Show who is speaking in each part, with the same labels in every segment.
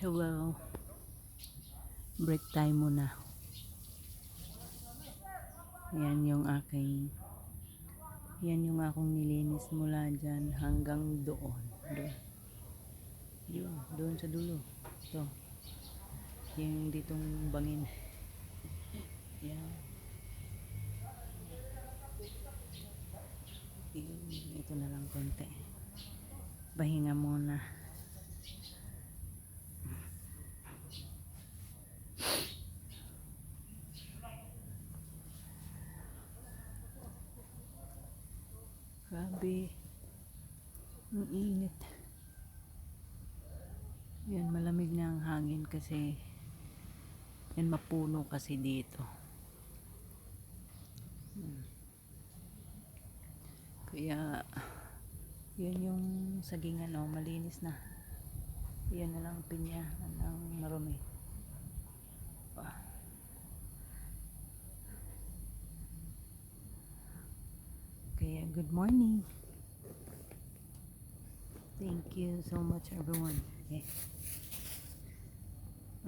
Speaker 1: Hello, break time muna. Yan yung akong nilinis mula dyan hanggang doon. Doon sa dulo. Ito, yung ditong bangin. Yan. Ito na lang konti. Pahinga muna. Grabe. Ang init. Yan, malamig na ang hangin kasi yan, mapuno kasi dito. Kaya yun yung sagingan, malinis na. Yan na lang pinya ng marumi. Kaya good morning. Thank you so much everyone.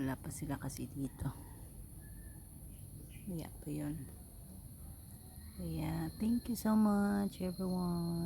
Speaker 1: Wala pa sila kasi dito. Kaya pa yun. Kaya thank you so much everyone.